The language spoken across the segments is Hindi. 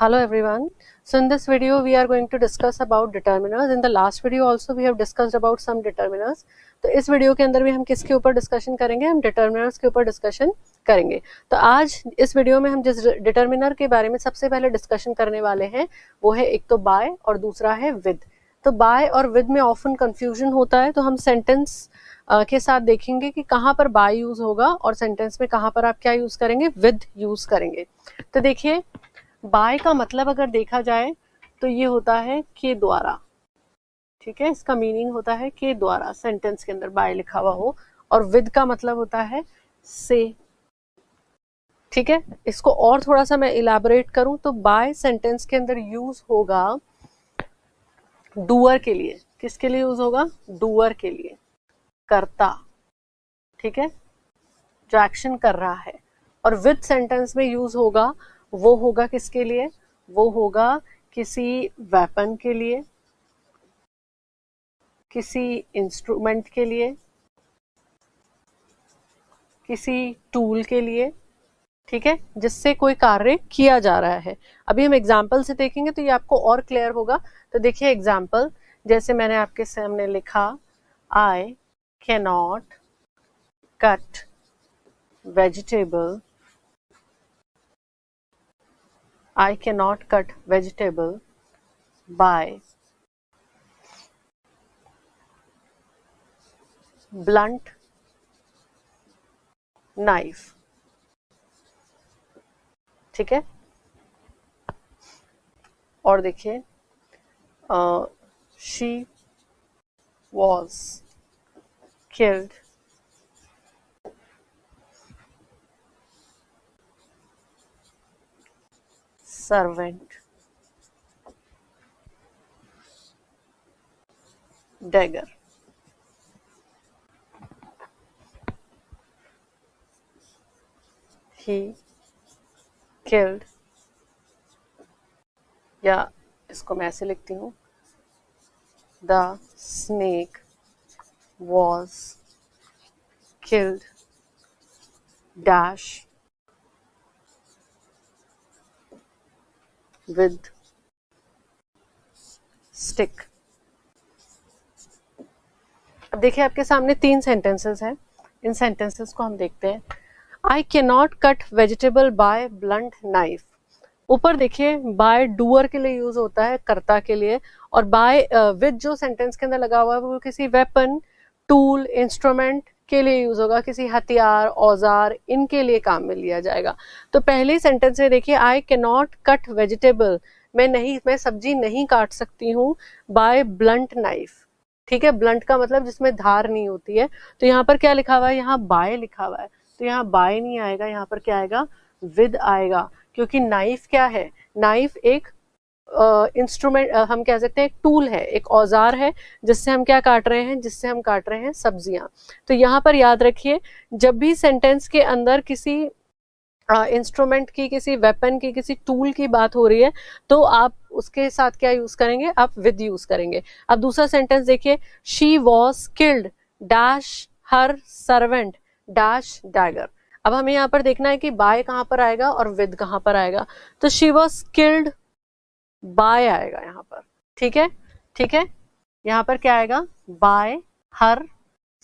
Hello everyone. So in this video we are going to discuss about determiners. In the last video also we have discussed about some determiners. तो इस वीडियो के अंदर भी हम किसके ऊपर डिस्कशन करेंगे? हम डिटर्मिनर्स के ऊपर डिस्कशन करेंगे. तो आज इस वीडियो में हम जिस डिटर्मिनर के बारे में सबसे पहले डिस्कशन करने वाले हैं वो है एक तो बाय और दूसरा है विद. तो बाय और विद में ऑफन कंफ्यूजन होता है, तो हम सेंटेंस के साथ देखेंगे कि कहाँ पर बाय यूज होगा और सेंटेंस में कहाँ पर आप क्या यूज करेंगे, विद यूज करेंगे. तो देखिए, बाय का मतलब अगर देखा जाए तो ये होता है के द्वारा. ठीक है, इसका मीनिंग होता है के द्वारा, सेंटेंस के अंदर बाय लिखा हुआ हो. और विद का मतलब होता है से. ठीक है, इसको और थोड़ा सा मैं इलैबोरेट करूं तो बाय सेंटेंस के अंदर यूज होगा डूअर के लिए. किसके लिए यूज होगा? डूअर के लिए, कर्ता. ठीक है, जो एक्शन कर रहा है. और विद सेंटेंस में यूज होगा, वो होगा किसके लिए? वो होगा किसी वेपन के लिए, किसी इंस्ट्रूमेंट के लिए, किसी टूल के लिए. ठीक है, जिससे कोई कार्य किया जा रहा है. अभी हम एग्जाम्पल से देखेंगे तो ये आपको और क्लियर होगा. तो देखिए एग्जाम्पल, जैसे मैंने आपके सामने लिखा, आई can not cut vegetable. I cannot cut vegetable by blunt knife. ठीक है, और देखिए, she was killed servant dagger. He killed, या इसको मैं ऐसे लिखती हूँ, the snake was killed dash with stick. अब देखिए आपके सामने 3 सेंटेंसेस हैं. इन सेंटेंसेस को हम देखते हैं. I can not cut vegetable by blunt knife. ऊपर देखिए, बाय डूअर के लिए यूज होता है, कर्ता के लिए. और बाय विद जो सेंटेंस के अंदर लगा हुआ है वो किसी वेपन, टूल, इंस्ट्रूमेंट के लिए यूज होगा, किसी हथियार, औजार, इनके लिए काम में लिया जाएगा. तो पहले सेंटेंस में देखिए, आई कैन नॉट कट वेजिटेबल, मैं सब्जी नहीं काट सकती हूँ, बाय ब्लंट नाइफ. ठीक है, ब्लंट का मतलब जिसमें धार नहीं होती है. तो यहाँ पर क्या लिखा हुआ है? यहाँ बाय लिखा हुआ है. तो यहाँ बाय नहीं आएगा, यहाँ पर क्या आएगा? विद आएगा. क्योंकि नाइफ क्या है? नाइफ एक इंस्ट्रूमेंट, हम कह सकते हैं एक टूल है, एक औजार है, जिससे हम क्या काट रहे हैं? जिससे हम काट रहे हैं सब्जियां. तो यहाँ पर याद रखिए, जब भी सेंटेंस के अंदर किसी इंस्ट्रूमेंट की, किसी वेपन की, किसी टूल की बात हो रही है तो आप उसके साथ क्या यूज करेंगे? आप विद यूज करेंगे. अब दूसरा सेंटेंस देखिए, she was killed dash her servant dash dagger. अब हमें यहाँ पर देखना है कि बाय कहाँ पर आएगा और विद कहाँ पर आएगा. तो शी वॉज किल्ड बाय आएगा यहाँ पर. ठीक है, ठीक है, यहाँ पर क्या आएगा? बाय हर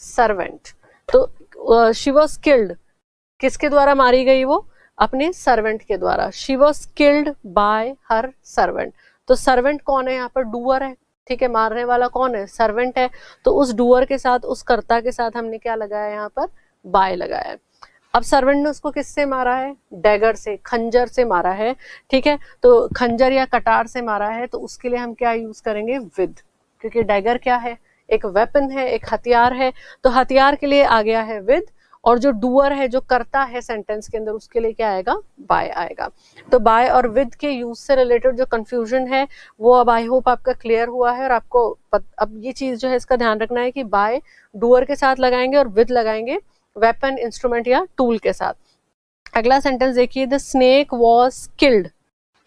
सर्वेंट. तो शी वॉज किल्ड किसके द्वारा मारी गई? वो अपने सर्वेंट के द्वारा. She was killed by her servant. तो सर्वेंट कौन है? यहाँ पर डूअर है. ठीक है, मारने वाला कौन है? सर्वेंट है. तो उस डूअर के साथ, उस कर्ता के साथ हमने क्या लगाया? यहाँ पर बाय लगाया है. अब सर्वेंट ने उसको किससे मारा है? डैगर से, खंजर से मारा है. ठीक है, तो खंजर या कटार से मारा है, तो उसके लिए हम क्या यूज करेंगे? विद. क्योंकि डैगर क्या है? एक वेपन है, एक हथियार है. तो हथियार के लिए आ गया है विद. और जो डूअर है, जो करता है सेंटेंस के अंदर, उसके लिए क्या आएगा? बाय आएगा. तो बाय और विद के यूज से रिलेटेड जो कंफ्यूजन है वो अब आई होप आपका क्लियर हुआ है. और आपको अब ये चीज जो है इसका ध्यान रखना है कि बाय डूअर के साथ लगाएंगे और विद लगाएंगे वेपन, इंस्ट्रूमेंट या टूल के साथ. अगला सेंटेंस देखिए, the snake was killed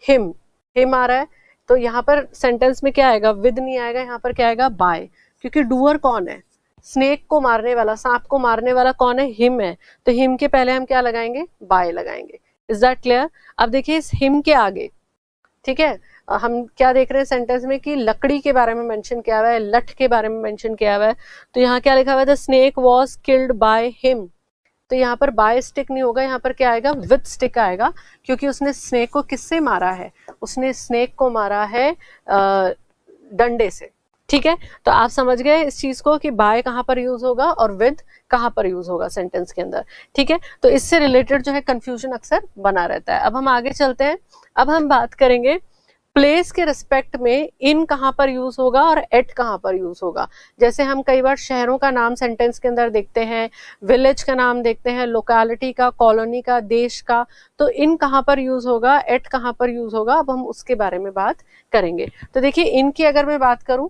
him. Him आ रहा है, तो यहाँ पर सेंटेंस में क्या आएगा? विद नहीं आएगा, यहाँ पर क्या आएगा? बाय. क्योंकि डूअर कौन है? स्नेक को मारने वाला, सांप को मारने वाला कौन है? हिम है. तो हिम के पहले हम क्या लगाएंगे? बाय लगाएंगे. Is that clear? अब देखिए, इस हिम के आगे ठीक है। हम क्या देख रहे हैं सेंटेंस में कि लकड़ी के बारे में मेंशन किया हुआ है, लठ के बारे में मेंशन किया हुआ है। तो यहाँ क्या लिखा हुआ है, the snake was killed by him. तो यहाँ पर बाय स्टिक नहीं होगा, यहाँ पर क्या आएगा, विद स्टिक आएगा, क्योंकि उसने स्नेक को किससे मारा है, उसने स्नेक को मारा है डंडे से। ठीक है, तो आप समझ गए इस चीज को कि बाय कहाँ पर यूज होगा और विद कहाँ पर यूज होगा सेंटेंस के अंदर। ठीक है, तो इससे रिलेटेड जो है कंफ्यूजन अक्सर बना रहता है। अब हम आगे चलते हैं। अब हम बात करेंगे प्लेस के रिस्पेक्ट में इन कहाँ पर यूज होगा और एट कहाँ पर यूज होगा। जैसे हम कई बार शहरों का नाम सेंटेंस के अंदर देखते हैं, विलेज का नाम देखते हैं, लोकेलिटी का, कॉलोनी का, देश का। तो इन कहाँ पर यूज होगा, एट कहाँ पर यूज होगा, अब हम उसके बारे में बात करेंगे। तो देखिए, इनकी अगर मैं बात करूं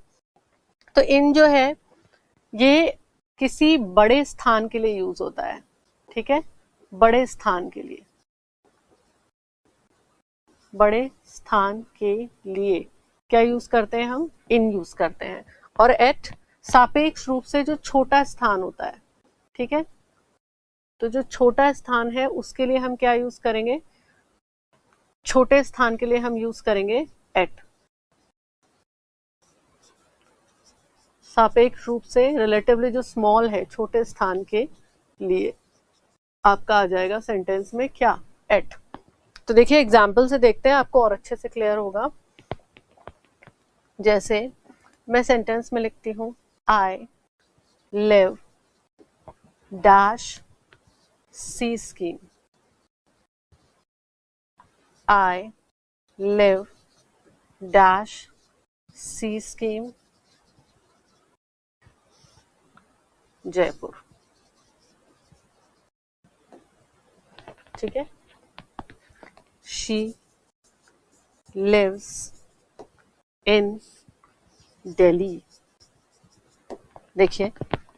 तो इन जो है ये किसी बड़े स्थान के लिए यूज होता है। ठीक है, बड़े स्थान के लिए, बड़े स्थान के लिए क्या यूज करते हैं हम, इन यूज करते हैं। और एट सापेक्ष रूप से जो छोटा स्थान होता है। ठीक है, तो जो छोटा स्थान है उसके लिए हम क्या यूज करेंगे, छोटे स्थान के लिए हम यूज करेंगे एट। सापेक्ष रूप से रिलेटिवली जो स्मॉल है, छोटे स्थान के लिए आपका आ जाएगा सेंटेंस में क्या, एट। तो देखिए एग्जाम्पल से देखते हैं, आपको और अच्छे से क्लियर होगा। जैसे मैं सेंटेंस में लिखती हूं, I live dash C scheme. I live dash C scheme Jaipur. ठीक है, शी लिव्स इन दिल्ली। देखिए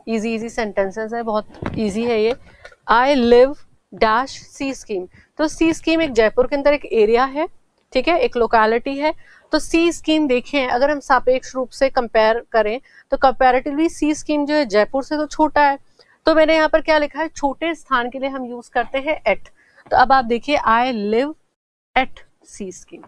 इजी इजी सेंटेंसेस है, बहुत इजी है ये। I live dash C scheme, तो सी स्कीम एक जयपुर के अंदर एक एरिया है। ठीक है, एक लोकेलिटी है। तो सी स्कीम देखें, अगर हम सापेक्ष रूप से कंपेयर करें तो कंपैरेटिवली सी स्कीम जो है जयपुर से तो छोटा है। तो मैंने यहाँ पर क्या लिखा है, छोटे स्थान के लिए हम यूज करते हैं एट। तो अब आप देखिए, I live at C scheme.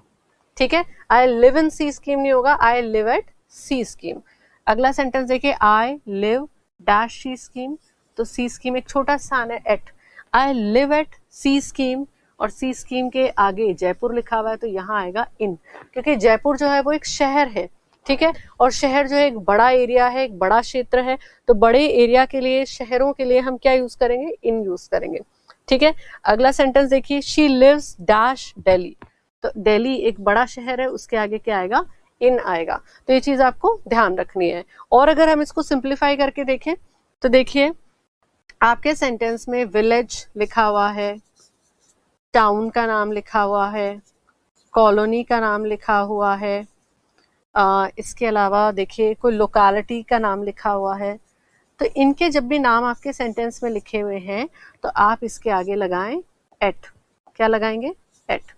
ठीक है, I live in C scheme नहीं होगा, I live at C scheme. अगला सेंटेंस देखिए, I live dash C scheme, तो सी स्कीम एक छोटा स्थान है, at. I live at C scheme, और सी स्कीम के आगे जयपुर लिखा हुआ है तो यहाँ आएगा इन, क्योंकि जयपुर जो है वो एक शहर है। ठीक है, और शहर जो है एक बड़ा एरिया है, एक बड़ा क्षेत्र है। तो बड़े एरिया के लिए, शहरों के लिए हम क्या यूज करेंगे, इन यूज करेंगे। ठीक है, अगला सेंटेंस देखिए, शी लिव्स डैश दिल्ली, तो दिल्ली एक बड़ा शहर है, उसके आगे क्या आएगा, इन आएगा। तो ये चीज आपको ध्यान रखनी है। और अगर हम इसको सिंप्लीफाई करके देखें तो देखिए, आपके सेंटेंस में विलेज लिखा हुआ है, टाउन का नाम लिखा हुआ है, कॉलोनी का नाम लिखा हुआ है, इसके अलावा देखिए कोई लोकेलिटी का नाम लिखा हुआ है। तो इनके जब भी नाम आपके सेंटेंस में लिखे हुए हैं तो आप इसके आगे लगाएं एट। क्या लगाएंगे, एट,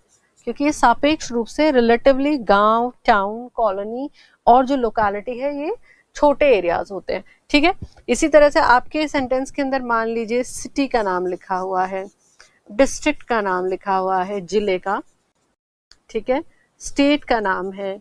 क्योंकि ये सापेक्ष रूप से रिलेटिवली गांव, टाउन, कॉलोनी और जो लोकेलिटी है ये छोटे एरियाज होते हैं। ठीक है, इसी तरह से आपके सेंटेंस के अंदर मान लीजिए सिटी का नाम लिखा हुआ है, डिस्ट्रिक्ट का नाम लिखा हुआ है, जिले का। ठीक है, स्टेट का नाम है,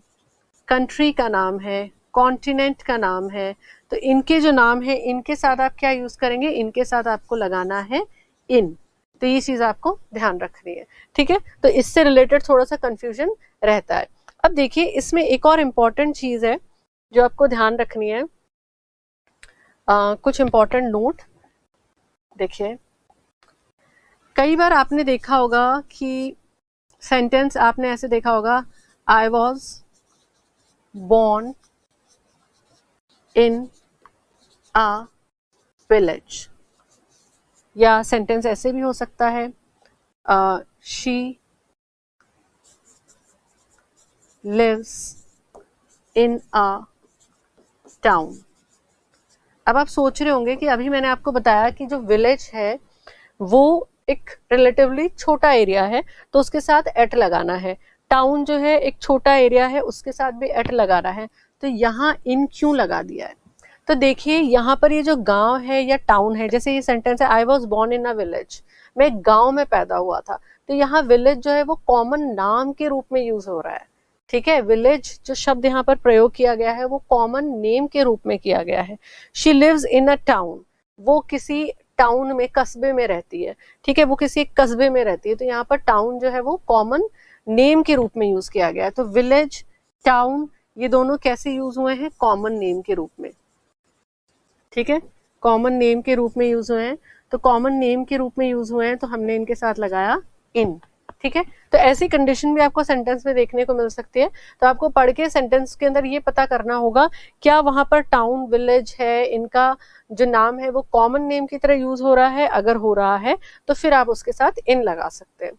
कंट्री का नाम है, कॉन्टिनेंट का नाम है। तो इनके जो नाम है इनके साथ आप क्या यूज करेंगे, इनके साथ आपको लगाना है इन। तो ये चीज आपको ध्यान रखनी है। ठीक है, तो इससे रिलेटेड थोड़ा सा कंफ्यूजन रहता है। अब देखिए इसमें एक और इम्पॉर्टेंट चीज है जो आपको ध्यान रखनी है। कुछ इम्पॉर्टेंट नोट देखिए, कई बार आपने देखा होगा कि सेंटेंस आपने ऐसे देखा होगा, I was born in a village, या सेंटेंस ऐसे भी हो सकता है, she lives in a town। अब आप सोच रहे होंगे कि अभी मैंने आपको बताया कि जो विलेज है वो एक रिलेटिवली छोटा एरिया है तो उसके साथ एट लगाना है। टाउन जो है एक छोटा एरिया है, उसके साथ भी एट लगाना है। तो यहाँ इन क्यों लगा दिया है, तो देखिए यहाँ पर ये जो गांव है या टाउन है, जैसे ये सेंटेंस है, I was born in a village, मैं एक गांव में पैदा हुआ था। तो यहाँ विलेज जो है वो कॉमन नाम के रूप में यूज हो रहा है। ठीक है, विलेज जो शब्द यहाँ पर प्रयोग किया गया है वो कॉमन नेम के रूप में किया गया है। She lives in a town, वो किसी टाउन में, कस्बे में रहती है। ठीक है, वो किसी एक कस्बे में रहती है, तो यहाँ पर टाउन जो है वो कॉमन नेम के रूप में यूज किया गया है। तो विलेज, टाउन, ये दोनों कैसे यूज हुए हैं? कॉमन नेम के रूप में। ठीक है, कॉमन नेम के रूप में यूज हुए हैं। तो कॉमन नेम के रूप में यूज हुए हैं तो हमने इनके साथ लगाया इन। ठीक है, तो ऐसी कंडीशन भी आपको सेंटेंस में देखने को मिल सकती है। तो आपको पढ़ के सेंटेंस के अंदर ये पता करना होगा क्या वहां पर टाउन, विलेज है, इनका जो नाम है वो कॉमन नेम की तरह यूज हो रहा है। अगर हो रहा है तो फिर आप उसके साथ इन लगा सकते हैं।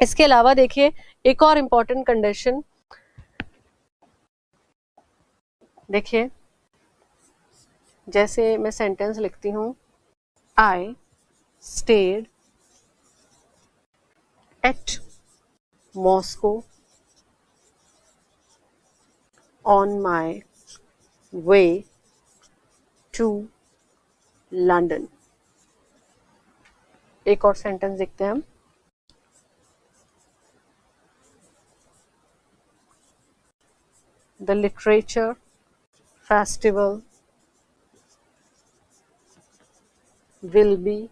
इसके अलावा देखिए एक और इम्पॉर्टेंट कंडीशन, देखिए जैसे मैं सेंटेंस लिखती हूं, I stayed at Moscow on my way to London. एक और सेंटेंस देखते हैं हम, the literature festival will be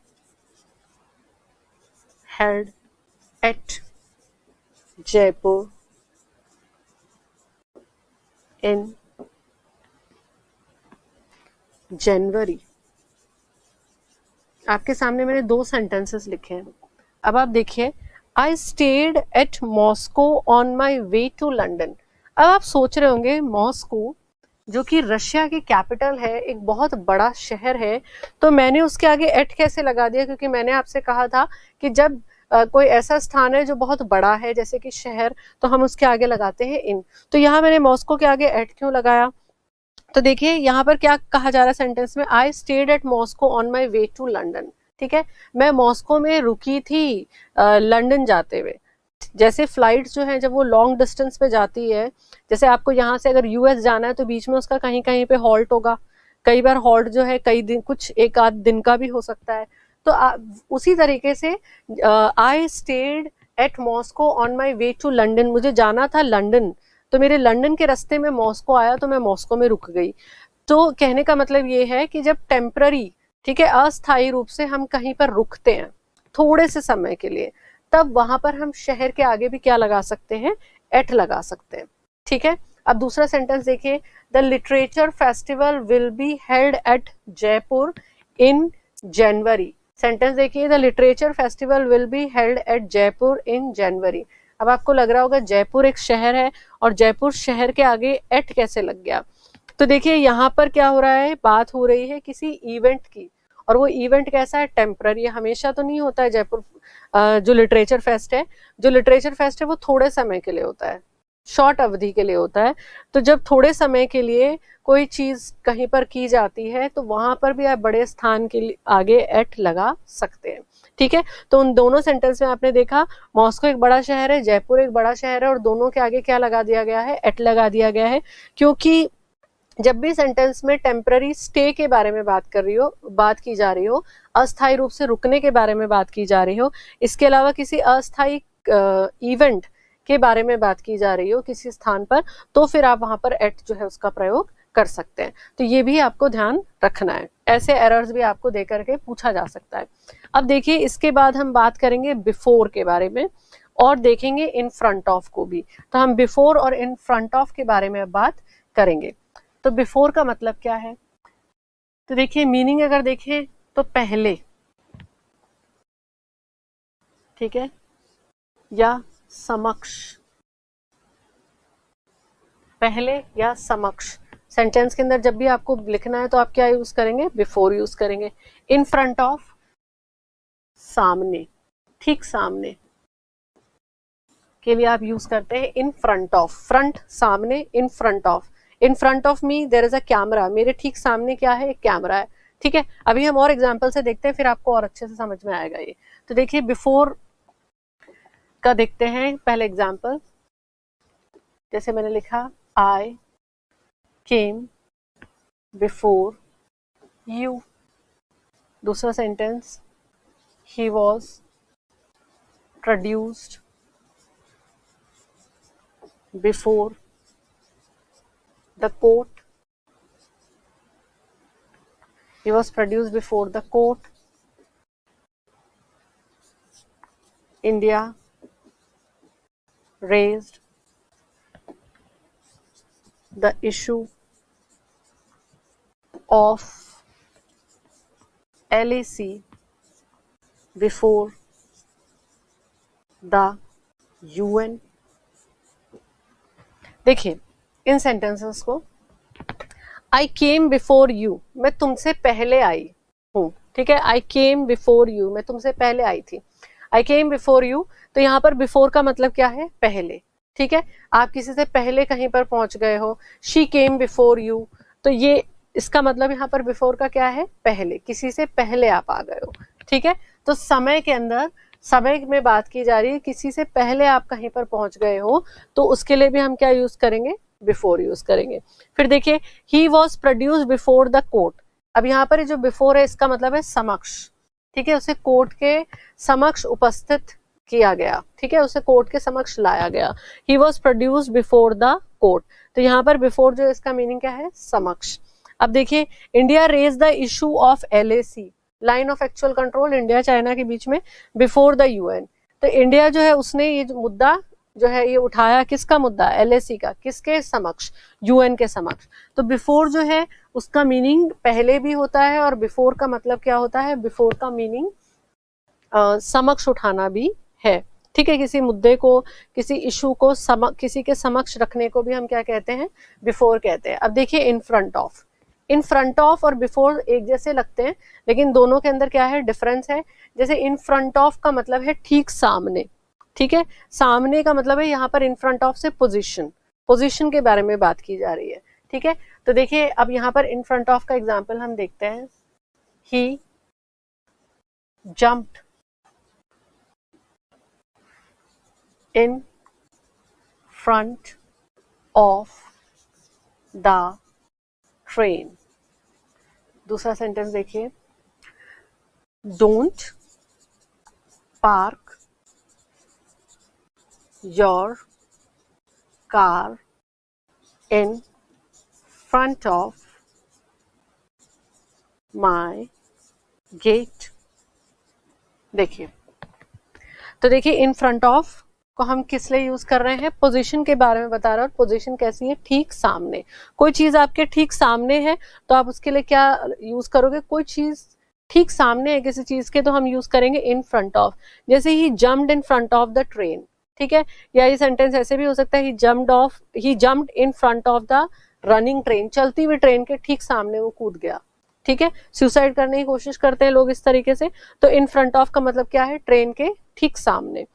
held at Jaipur in January। आपके सामने मैंने दो सेंटेंसेस लिखे हैं। अब आप देखिए, I stayed at Moscow on my way to London. अब आप सोच रहे होंगे मॉस्को जो कि रशिया की कैपिटल है, एक बहुत बड़ा शहर है, तो मैंने उसके आगे एट कैसे लगा दिया? क्योंकि मैंने आपसे कहा था कि जब कोई ऐसा स्थान है जो बहुत बड़ा है जैसे कि शहर, तो हम उसके आगे लगाते हैं इन। तो यहाँ मैंने मॉस्को के आगे एट क्यों लगाया? तो देखिए यहाँ पर क्या कहा जा रहा है सेंटेंस में, I stayed at Moscow on my way to London. ठीक है, मैं मॉस्को में रुकी थी लंदन जाते हुए। जैसे फ्लाइट जो है जब वो लॉन्ग डिस्टेंस पे जाती है, जैसे आपको यहाँ से अगर यूएस जाना है तो बीच में उसका कहीं कहीं पे हॉल्ट होगा। कई बार हॉल्ट जो है कई दिन, कुछ एक आध दिन का भी हो सकता है। तो उसी तरीके से I stayed at Moscow on my way to London, मुझे जाना था लंदन, तो मेरे लंदन के रास्ते में मॉस्को आया तो मैं मॉस्को में रुक गई। तो कहने का मतलब ये है कि जब टेम्पररी, ठीक है, अस्थायी रूप से हम कहीं पर रुकते हैं थोड़े से समय के लिए, तब वहां पर हम शहर के आगे भी क्या लगा सकते हैं? एट लगा सकते हैं। ठीक है, अब दूसरा सेंटेंस देखिए, the literature festival will be held at Jaipur in January. Sentence देखिए, the literature festival will be held at Jaipur in January. अब आपको लग रहा होगा जयपुर एक शहर है और जयपुर शहर के आगे एट कैसे लग गया? तो देखिए यहाँ पर क्या हो रहा है, बात हो रही है किसी इवेंट की, और वो इवेंट कैसा है? टेम्पररी, हमेशा तो नहीं होता है। जयपुर जो लिटरेचर फेस्ट है, जो लिटरेचर फेस्ट है वो थोड़े समय के लिए होता है, शॉर्ट अवधि के लिए होता है। तो जब थोड़े समय के लिए कोई चीज कहीं पर की जाती है तो वहां पर भी आप बड़े स्थान के लिए आगे एट लगा सकते हैं। ठीक है, तो उन दोनों सेंटेंस में आपने देखा मॉस्को एक बड़ा शहर है, जयपुर एक बड़ा शहर है, और दोनों के आगे क्या लगा दिया गया है? एट लगा दिया गया है। क्योंकि जब भी सेंटेंस में टेम्पररी स्टे के बारे में बात की जा रही हो, अस्थायी रूप से रुकने के बारे में बात की जा रही हो, इसके अलावा किसी अस्थायी इवेंट के बारे में बात की जा रही हो किसी स्थान पर, तो फिर आप वहां पर एट जो है उसका प्रयोग कर सकते हैं। तो ये भी आपको ध्यान रखना है, ऐसे एरर्स भी आपको दे करके पूछा जा सकता है। अब देखिए इसके बाद हम बात करेंगे बिफोर के बारे में और देखेंगे इन फ्रंट ऑफ को भी। तो हम बिफोर और इन फ्रंट ऑफ के बारे में अब बात करेंगे। तो बिफोर का मतलब क्या है? तो देखिए मीनिंग अगर देखें तो पहले, ठीक है, या समक्ष, पहले या समक्ष। सेंटेंस के अंदर जब भी आपको लिखना है तो आप क्या यूज करेंगे? बिफोर यूज करेंगे। इन फ्रंट ऑफ, सामने, ठीक सामने के लिए आप यूज करते हैं इन फ्रंट ऑफ। फ्रंट सामने, in front of. In front of me there is a camera, मेरे ठीक सामने क्या है? एक कैमरा है। ठीक है, अभी हम और एग्जांपल से देखते हैं, फिर आपको और अच्छे से समझ में आएगा ये। तो देखिए बिफोर का देखते हैं पहले एग्जांपल। जैसे मैंने लिखा आई केम बिफोर यू। दूसरा sentence, he was produced before the court. He was produced before the court. India raised the issue of LAC before the UN. देखिए इन सेंटेंसेस को, आई केम बिफोर यू, मैं तुमसे पहले आई हूँ, ठीक है, आई केम बिफोर यू, मैं तुमसे पहले आई थी, आई केम बिफोर यू। तो यहाँ पर बिफोर का मतलब क्या है, पहले, ठीक है, आप किसी से पहले कहीं पर पहुंच गए हो, शी केम बिफोर यू, तो ये इसका मतलब यहाँ पर बिफोर का क्या है, पहले, किसी से पहले आप आ गए हो, ठीक है। तो समय के अंदर, समय में बात की जा रही है, किसी से पहले आप कहीं पर पहुंच गए हो, तो उसके लिए भी हम क्या यूज करेंगे, बिफोर यूज करेंगे। फिर देखिए he was produced before the court, अब यहाँ पर जो बिफोर है इसका मतलब है समक्ष, ठीक है, उसे कोर्ट के समक्ष उपस्थित किया गया, ठीक है, उसे कोर्ट के समक्ष लाया गया। He was produced before the court, तो यहाँ पर बिफोर जो इसका मीनिंग क्या है, समक्ष। अब देखिए India raise the issue of LAC, line of actual control, India China के बीच में, बिफोर द UN, तो इंडिया जो है उसने ये मुद्दा जो है ये उठाया, किसका मुद्दा, LAC का, किसके समक्ष, UN के समक्ष। तो बिफोर जो है उसका मीनिंग पहले भी होता है, और बिफोर का मतलब क्या होता है, बिफोर का मीनिंग समक्ष उठाना भी है, ठीक है, किसी मुद्दे को, किसी इशू को किसी के समक्ष रखने को भी हम क्या कहते हैं, बिफोर कहते हैं। अब देखिए इन front of, in front of और बिफोर एक जैसे लगते हैं, लेकिन दोनों के अंदर क्या है, डिफरेंस है। जैसे इन फ्रंट ऑफ का मतलब है ठीक सामने, ठीक है, सामने का मतलब है यहाँ पर इन फ्रंट ऑफ से पोजीशन, पोजीशन के बारे में बात की जा रही है, ठीक है। तो देखिए अब यहाँ पर इन फ्रंट ऑफ का एग्जाम्पल हम देखते हैं, he jumped in front of the train. दूसरा सेंटेंस देखिए, don't park your car in front of my gate. देखिए तो देखिए इन फ्रंट ऑफ को हम किस लिए यूज कर रहे हैं, पोजीशन के बारे में बता रहा है, और पोजीशन कैसी है, ठीक सामने। कोई चीज आपके ठीक सामने है तो आप उसके लिए क्या यूज करोगे, कोई चीज ठीक सामने है किसी चीज के, तो हम यूज करेंगे इन फ्रंट ऑफ। जैसे he jumped in front of the train, ठीक है, या ये सेंटेंस ऐसे भी हो सकता है, he jumped in front of the running train, चलती हुई ट्रेन के ठीक सामने वो कूद गया, ठीक है, सुसाइड करने की कोशिश करते हैं लोग इस तरीके से। तो इन फ्रंट ऑफ का मतलब क्या है, ट्रेन के ठीक सामने।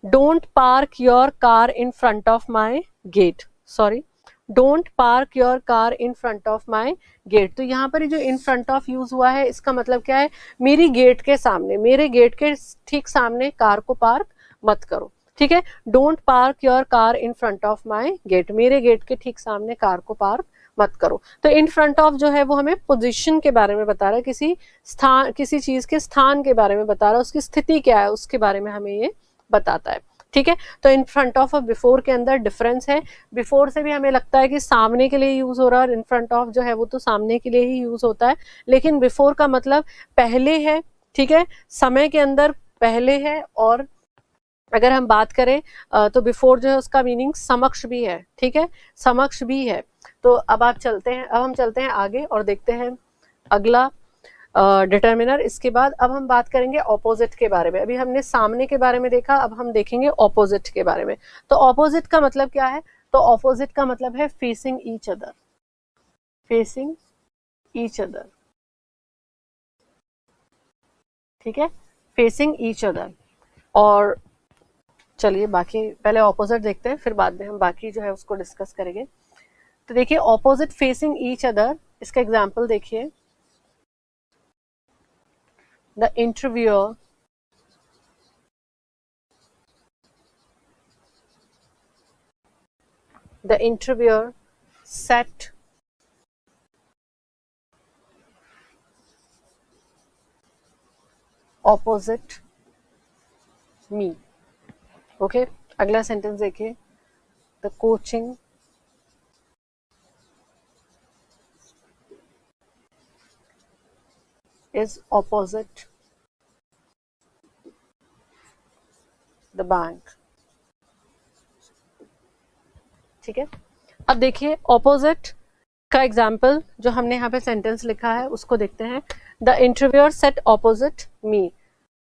Don't park your car in front of my gate, sorry, don't park your car in front of my gate. तो यहाँ पर जो इन फ्रंट ऑफ यूज हुआ है इसका मतलब क्या है, मेरी गेट के सामने, मेरे गेट के ठीक सामने कार को पार्क मत करो, ठीक है, don't park your car in front of my gate, मेरे गेट के ठीक सामने कार को पार्क मत करो। तो इन फ्रंट ऑफ जो है वो हमें पोजीशन के बारे में बता रहा है, किसी स्थान, किसी चीज के स्थान के बारे में बता रहा है, उसकी स्थिति क्या है उसके बारे में हमें ये बताता है, ठीक है। तो इन फ्रंट ऑफ और बिफोर के अंदर डिफरेंस है। बिफोर से भी हमें लगता है कि सामने के लिए यूज हो रहा है, और इन फ्रंट ऑफ जो है वो तो सामने के लिए ही यूज होता है, लेकिन बिफोर का मतलब पहले है, ठीक है, समय के अंदर पहले है। और अगर हम बात करें तो बिफोर जो है उसका मीनिंग समक्ष भी है, ठीक है, समक्ष भी है। तो अब हम चलते हैं आगे और देखते हैं अगला डिटर्मिनर। इसके बाद अब हम बात करेंगे ऑपोजिट के बारे में। अभी हमने सामने के बारे में देखा, अब हम देखेंगे ऑपोजिट के बारे में। तो ऑपोजिट का मतलब क्या है, तो ऑपोजिट का मतलब है facing each other, facing each other, ठीक है, फेसिंग ईच अदर। और चलिए बाकी पहले ऑपोजिट देखते हैं, फिर बाद में हम बाकी जो है उसको डिस्कस करेंगे। तो देखिए ऑपोजिट फेसिंग ईच अदर, इसका एग्जाम्पल देखिए, the interviewer sat opposite me। Okay, अगला सेंटेंस देखिए, the coaching is opposite the bank। ठीक है, अब देखिए ऑपोजिट का एग्जाम्पल जो हमने यहाँ पे सेंटेंस लिखा है उसको देखते हैं। द इंटरव्यूअर सेट ऑपोजिट मी।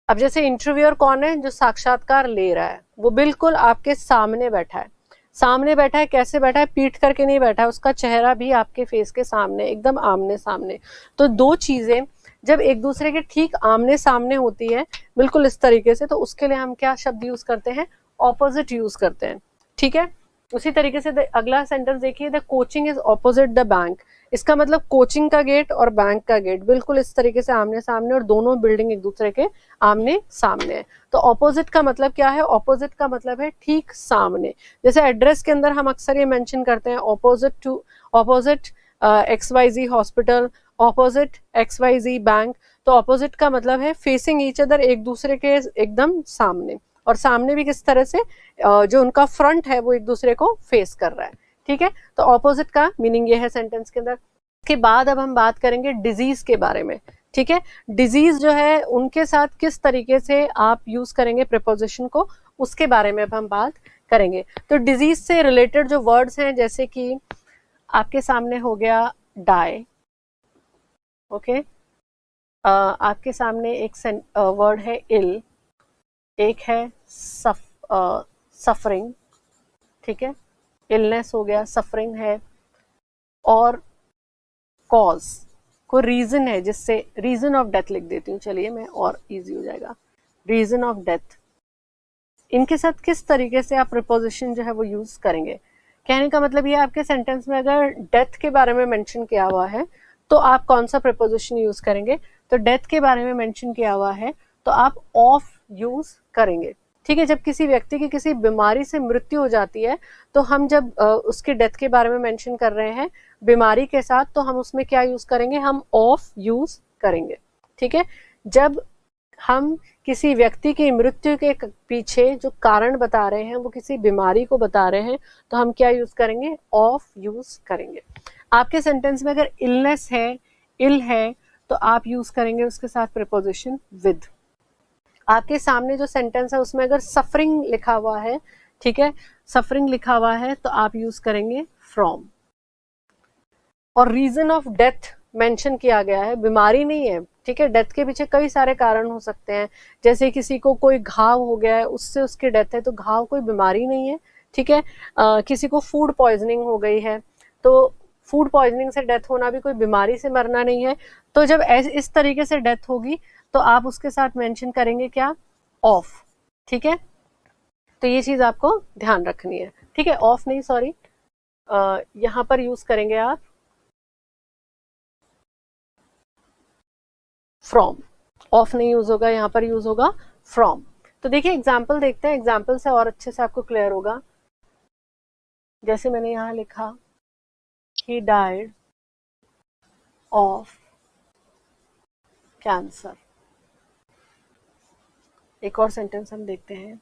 अब जैसे इंटरव्यूअर कौन है? जो साक्षात्कार ले रहा है, वो बिल्कुल आपके सामने बैठा है। सामने बैठा है, कैसे बैठा है? पीठ करके नहीं बैठा है, उसका चेहरा भी आपके फेस के सामने, एकदम आमने सामने। तो दो चीजें जब एक दूसरे के ठीक आमने सामने होती है, बिल्कुल इस तरीके से, तो उसके लिए हम क्या शब्द यूज करते हैं? ऑपोजिट यूज करते हैं। ठीक है, उसी तरीके से अगला सेंटेंस देखिए, the coaching is opposite the bank. इसका मतलब कोचिंग का गेट और बैंक का गेट बिल्कुल इस तरीके से आमने सामने, और दोनों बिल्डिंग एक दूसरे के आमने सामने है। तो ऑपोजिट का मतलब क्या है? ऑपोजिट का मतलब है ठीक सामने। जैसे एड्रेस के अंदर हम अक्सर ये मेंशन करते हैं opposite XYZ hospital, opposite XYZ bank. तो ऑपोजिट का मतलब है फेसिंग ईच अदर, एक दूसरे के एकदम सामने, और सामने भी किस तरह से, जो उनका फ्रंट है वो एक दूसरे को फेस कर रहा है। ठीक है, तो ऑपोजिट का मीनिंग ये है सेंटेंस के अंदर। इसके बाद अब हम बात करेंगे डिजीज के बारे में। ठीक है, डिजीज जो है उनके साथ किस तरीके से आप यूज करेंगे प्रीपोजिशन को, उसके बारे में अब हम बात करेंगे। तो डिजीज से रिलेटेड जो वर्ड्स हैं, जैसे कि आपके सामने हो गया डाई। ओके, आपके सामने एक वर्ड है इल, एक है सफरिंग। ठीक है, इलनेस हो गया, सफरिंग है, और कॉज को रीजन है, जिससे रीजन ऑफ डेथ लिख देती हूँ, चलिए मैं, और इजी हो जाएगा। रीजन ऑफ डेथ, इनके साथ किस तरीके से आप प्रीपोजिशन जो है वो यूज करेंगे? कहने का मतलब ये, आपके सेंटेंस में अगर डेथ के बारे में मेंशन किया हुआ है तो आप कौन सा प्रीपोजिशन यूज करेंगे? तो डेथ के बारे में मेंशन किया हुआ है तो आप ऑफ यूज करेंगे। ठीक है, जब किसी व्यक्ति की किसी बीमारी से मृत्यु हो जाती है, तो हम जब उसके डेथ के बारे में मेंशन कर रहे हैं बीमारी के साथ, तो हम उसमें क्या यूज करेंगे? हम ऑफ यूज करेंगे। ठीक है, जब हम किसी व्यक्ति की मृत्यु के पीछे जो कारण बता रहे हैं वो किसी बीमारी को बता रहे हैं, तो हम क्या यूज करेंगे? ऑफ यूज करेंगे। आपके सेंटेंस में अगर इलनेस है, इल है, तो आप यूज करेंगे उसके साथ प्रीपोजिशन विद। आपके सामने जो सेंटेंस है उसमें अगर सफरिंग लिखा हुआ है, ठीक है, सफरिंग लिखा हुआ है, तो आप यूज करेंगे फ्रॉम। और रीजन ऑफ डेथ मेंशन किया गया है, बीमारी नहीं है। ठीक है, डेथ के पीछे कई सारे कारण हो सकते हैं, जैसे किसी को कोई घाव हो गया है उससे उसकी डेथ है, तो घाव कोई बीमारी नहीं है। ठीक है, किसी को फूड पॉइजनिंग हो गई है, तो फूड पॉइजनिंग से डेथ होना भी कोई बीमारी से मरना नहीं है। तो जब इस तरीके से डेथ होगी तो आप उसके साथ मेंशन करेंगे क्या? ऑफ। ठीक है, तो ये चीज आपको ध्यान रखनी है। ठीक है, ऑफ नहीं, सॉरी, यहां पर यूज करेंगे आप फ्रॉम। ऑफ नहीं यूज होगा, यहां पर यूज होगा फ्रॉम। तो देखिए एग्जाम्पल देखते हैं, एग्जाम्पल से और अच्छे से आपको क्लियर होगा। जैसे मैंने यहां लिखा, he died of cancer। एक और सेंटेंस हम देखते हैं,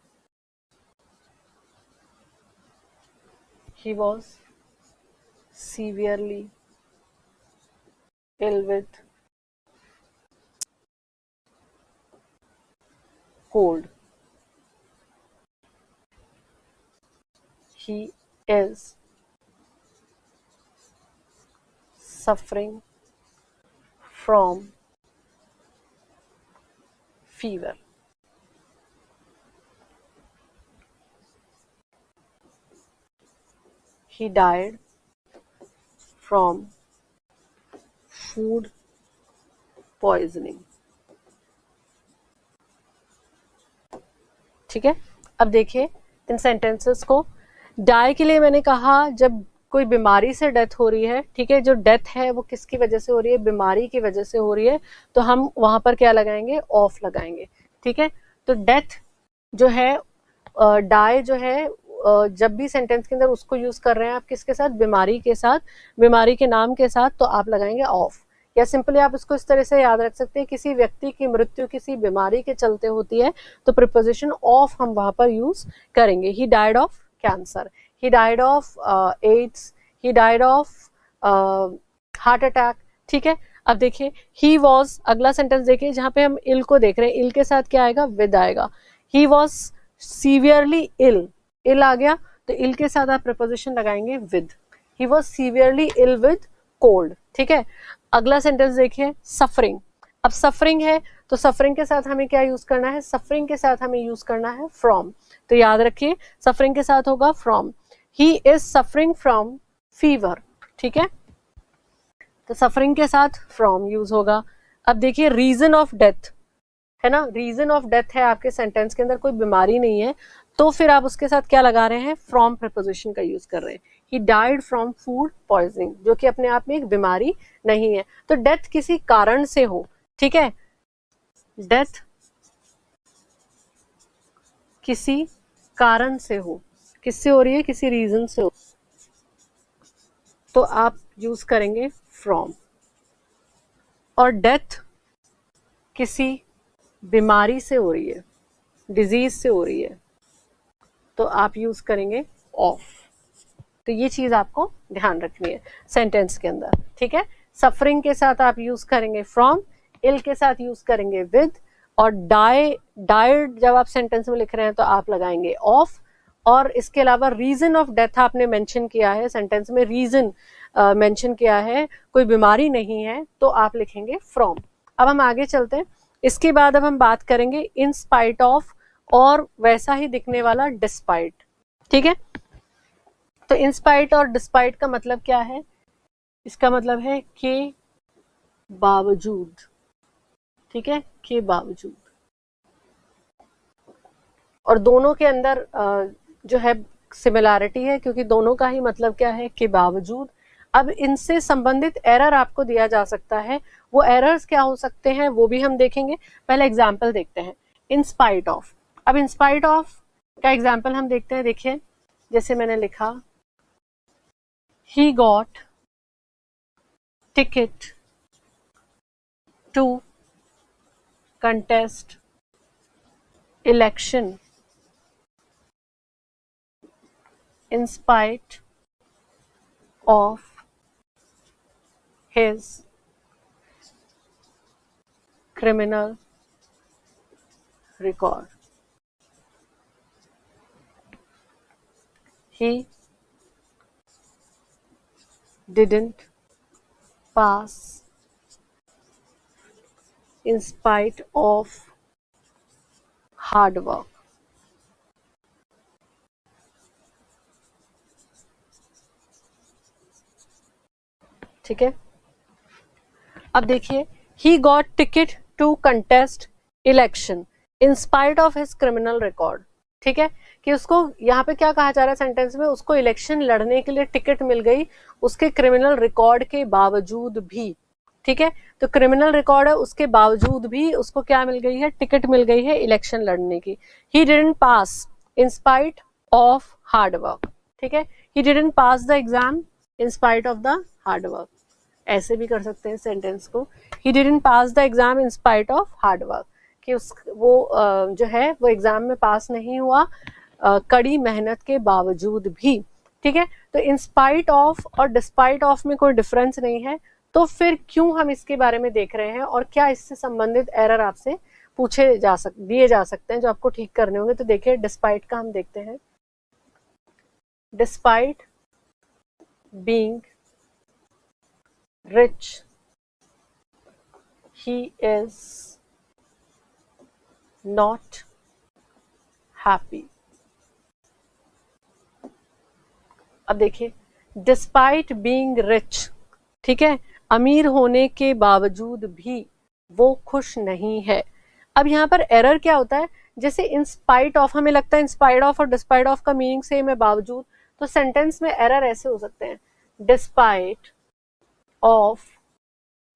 he was severely ill with cold। he is suffering from fever। he died from food poisoning। ठीक है, अब देखिए इन सेंटेंसेस को। डाई के लिए मैंने कहा जब कोई बीमारी से डेथ हो रही है, ठीक है, जो डेथ है वो किसकी वजह से हो रही है? बीमारी की वजह से हो रही है, तो हम वहां पर क्या लगाएंगे? ऑफ लगाएंगे। ठीक है, तो डेथ जो है, डाई जो है, जब भी सेंटेंस के अंदर उसको यूज कर रहे हैं आप किसके साथ? बीमारी के साथ, बीमारी के नाम के साथ, तो आप लगाएंगे ऑफ। या सिंपली आप इसको इस तरह से याद रख सकते हैं, किसी व्यक्ति की मृत्यु किसी बीमारी के चलते होती है तो प्रीपोजिशन ऑफ हम वहां पर यूज करेंगे। He died of cancer, he died of AIDS, he died of heart attack, ठीक है। अब देखिए ही वॉज, अगला सेंटेंस देखिए जहाँ पे हम इल को देख रहे हैं, इल के साथ क्या आएगा, विद आएगा। ही वॉज सीवियरली इल, इल आ गया तो इल के साथ आप प्रपोजिशन लगाएंगे with. He was severely ill with cold, ठीक है। अगला सेंटेंस देखिए सफरिंग, अब सफरिंग है तो सफरिंग के साथ हमें क्या यूज करना है, सफरिंग के साथ हमें यूज करना है फ्रॉम, तो याद रखिए सफरिंग के साथ होगा from. He is suffering from fever, ठीक है, तो सफरिंग के साथ फ्रॉम यूज होगा। अब देखिए रीजन ऑफ डेथ है ना, रीजन ऑफ डेथ है आपके सेंटेंस के अंदर, कोई बीमारी नहीं है, तो फिर आप उसके साथ क्या लगा रहे हैं, फ्रॉम प्रपोजिशन का यूज कर रहे हैं। He died from food poisoning, जो कि अपने आप में एक बीमारी नहीं है। तो डेथ किसी कारण से हो, ठीक है, डेथ किसी कारण से हो, किससे हो रही है, किसी रीजन से हो, तो आप यूज करेंगे फ्रॉम। और डेथ किसी बीमारी से हो रही है, डिजीज से हो रही है, तो आप यूज करेंगे ऑफ। तो ये चीज आपको ध्यान रखनी है सेंटेंस के अंदर, ठीक है। सफरिंग के साथ आप यूज करेंगे फ्रॉम, इल के साथ यूज करेंगे विद, और डाइड जब आप सेंटेंस में लिख रहे हैं तो आप लगाएंगे ऑफ। और इसके अलावा रीजन ऑफ डेथ आपने मेंशन किया है सेंटेंस में, रीजन मेंशन किया है, कोई बीमारी नहीं है, तो आप लिखेंगे फ्रॉम। अब हम आगे चलते हैं, इसके बाद अब हम बात करेंगे इन स्पाइट ऑफ, और वैसा ही दिखने वाला डिस्पाइट, ठीक है। तो इन स्पाइट और डिस्पाइट का मतलब क्या है, इसका मतलब है के बावजूद, ठीक है, के बावजूद। और दोनों के अंदर जो है सिमिलैरिटी है, क्योंकि दोनों का ही मतलब क्या है, के बावजूद। अब इनसे संबंधित एरर आपको दिया जा सकता है, वो एरर्स क्या हो सकते हैं वो भी हम देखेंगे। पहले एग्जाम्पल देखते हैं, इन स्पाइट ऑफ। अब इन स्पाइट ऑफ का एग्जाम्पल हम देखते हैं, देखिए जैसे मैंने लिखा, he got ticket to contest election in spite of his criminal record. He didn't pass in spite of hard work. ठीक है। अब देखिए, he got ticket to contest election in spite of his criminal record, ठीक है, कि उसको यहाँ पे क्या कहा जा रहा है सेंटेंस में, उसको इलेक्शन लड़ने के लिए टिकट मिल गई उसके क्रिमिनल रिकॉर्ड के बावजूद भी, ठीक है। तो क्रिमिनल रिकॉर्ड है, उसके बावजूद भी उसको क्या मिल गई है, टिकट मिल गई है इलेक्शन लड़ने की। He didn't pass in spite of hard work, ठीक है, he didn't pass the exam in spite of the hard work. ऐसे भी कर सकते हैं सेंटेंस को, he didn't pass the exam in spite of hard work, कि वो जो है वो एग्जाम में पास नहीं हुआ कड़ी मेहनत के बावजूद भी, ठीक है। तो इन स्पाइट ऑफ और डिस्पाइट ऑफ में कोई डिफरेंस नहीं है, तो फिर क्यों हम इसके बारे में देख रहे हैं, और क्या इससे संबंधित एरर आपसे दिए जा सकते हैं जो आपको ठीक करने होंगे। तो देखिए डिस्पाइट का हम देखते हैं, despite being rich, he is not happy. अब देखिए डिस्पाइट बीइंग रिच, ठीक है, अमीर होने के बावजूद भी वो खुश नहीं है। अब यहाँ पर एरर क्या होता है, जैसे इन स्पाइट ऑफ, हमें लगता है इन स्पाइट ऑफ और डिस्पाइट ऑफ का मीनिंग सेम है बावजूद, तो सेंटेंस में एरर ऐसे हो सकते हैं, despite of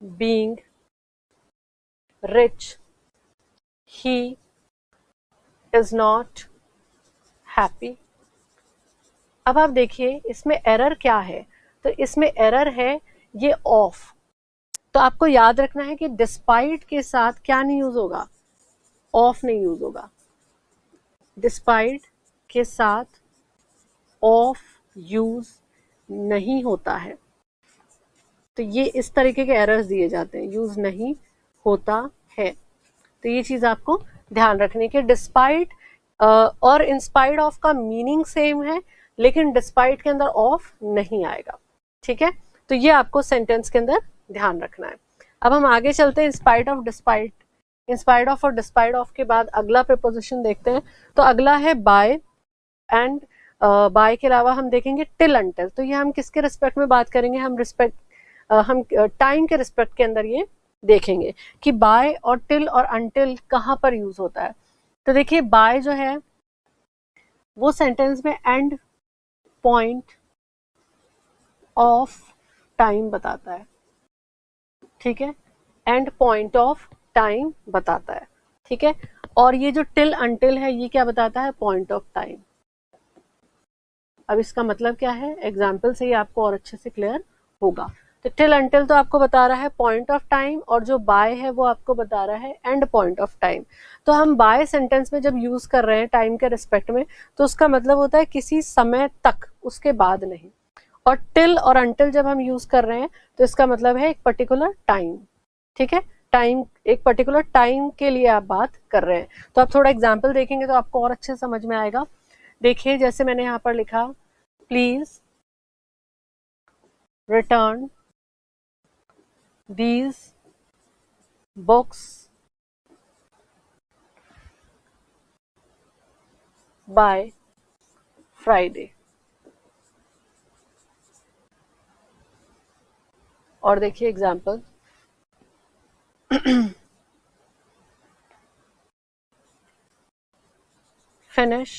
being rich, he is not happy. अब आप देखिए इसमें एरर क्या है, तो इसमें एरर है ये ऑफ। तो आपको याद रखना है कि डिस्पाइट के साथ क्या नहीं यूज होगा, ऑफ नहीं यूज होगा। डिस्पाइट के साथ ऑफ यूज नहीं होता है। तो ये इस तरीके के एरर्स दिए जाते हैं, यूज नहीं होता है। तो ये चीज आपको ध्यान रखने की, डिस्पाइट और इंस्पाइट ऑफ का मीनिंग सेम है, लेकिन डिस्पाइट के अंदर ऑफ नहीं आएगा। ठीक है, तो ये आपको सेंटेंस के अंदर ध्यान रखना है। अब हम आगे चलते हैं, in spite of, despite. In spite of और डिस्पाइट ऑफ के बाद अगला प्रीपोजिशन देखते हैं। तो अगला है बाय, एंड बाय के अलावा हम देखेंगे टिल अंटिल। तो ये हम किसके रिस्पेक्ट में बात करेंगे, हम टाइम के रिस्पेक्ट के अंदर ये देखेंगे कि बाय और टिल और अंटिल कहाँ पर यूज होता है। तो देखिए बाय जो है वो सेंटेंस में एंड पॉइंट ऑफ टाइम बताता है। ठीक है, एंड पॉइंट ऑफ टाइम बताता है। ठीक है, और ये जो टिल अंटिल है ये क्या बताता है, पॉइंट ऑफ टाइम। अब इसका मतलब क्या है, एग्जाम्पल से ही आपको और अच्छे से क्लियर होगा। तो टिल अंटिल तो आपको बता रहा है पॉइंट ऑफ टाइम, और जो बाय है वो आपको बता रहा है एंड पॉइंट ऑफ टाइम। तो हम बाय सेंटेंस में जब यूज कर रहे हैं टाइम के रिस्पेक्ट में, तो उसका मतलब होता है किसी समय तक, उसके बाद नहीं। और टिल और अंटिल जब हम यूज कर रहे हैं तो इसका मतलब है एक पर्टिकुलर टाइम। ठीक है, टाइम, एक पर्टिकुलर टाइम के लिए आप बात कर रहे हैं। तो आप थोड़ा एग्जाम्पल देखेंगे तो आपको और अच्छे समझ में आएगा। देखिए जैसे मैंने यहाँ पर लिखा, please return these books by Friday। और देखिए example, finish,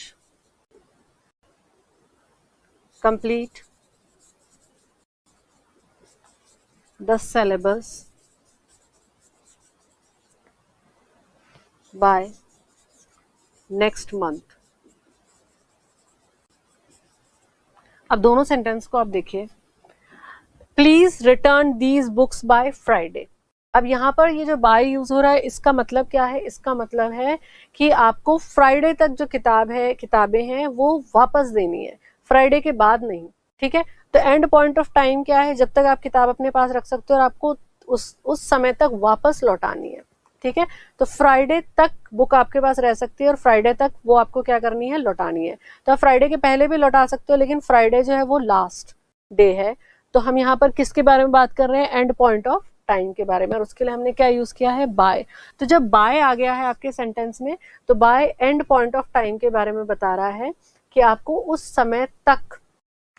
complete the syllabus by next month। अब दोनों सेंटेंस को आप देखिए, please return these books by Friday. अब यहाँ पर ये जो बाय यूज हो रहा है इसका मतलब क्या है, इसका मतलब है कि आपको फ्राइडे तक जो किताबें हैं वो वापस देनी है, फ्राइडे के बाद नहीं। ठीक है, तो एंड पॉइंट ऑफ टाइम क्या है, जब तक आप किताब अपने पास रख सकते हो और आपको उस समय तक वापस लौटानी है। ठीक है, तो फ्राइडे तक बुक आपके पास रह सकती है और फ्राइडे तक वो आपको क्या करनी है, लौटानी है। तो आप फ्राइडे के पहले भी लौटा सकते हो, लेकिन फ्राइडे जो है वो लास्ट डे है। तो हम यहाँ पर किसके बारे में बात कर रहे हैं, एंड पॉइंट ऑफ टाइम के बारे में, और उसके लिए हमने क्या यूज किया है, बाय। तो जब बाय आ गया है आपके सेंटेंस में, तो by end point of time के बारे में बता रहा है कि आपको उस समय तक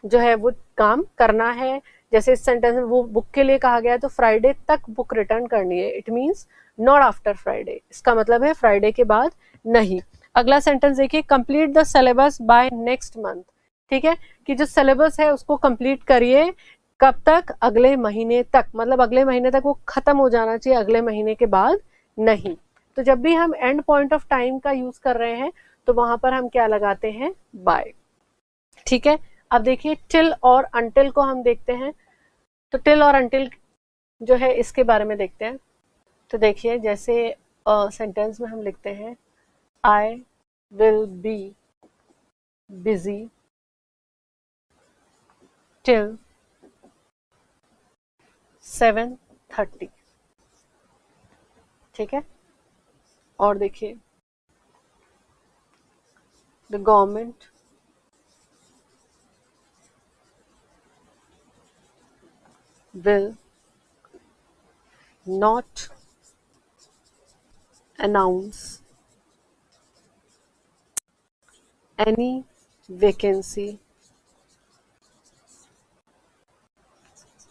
जो है वो काम करना है। जैसे इस सेंटेंस में वो बुक के लिए कहा गया है तो फ्राइडे तक बुक रिटर्न करनी है, it means not after Friday. इसका मतलब है फ्राइडे के बाद नहीं। अगला सेंटेंस देखिए, complete the syllabus by next month. ठीक है, कि जो सिलेबस है उसको कंप्लीट करिए, कब तक, अगले महीने तक, मतलब अगले महीने तक वो खत्म हो जाना चाहिए, अगले महीने के बाद नहीं। तो जब भी हम एंड पॉइंट ऑफ टाइम का यूज कर रहे हैं तो वहां पर हम क्या लगाते हैं, बाय। ठीक है, अब देखिए टिल और अंटिल को हम देखते हैं। तो टिल और अंटिल जो है इसके बारे में देखते हैं। तो देखिए जैसे सेंटेंस में हम लिखते हैं, I will be busy till 7:30। ठीक है, और देखिए the government will not announce any vacancy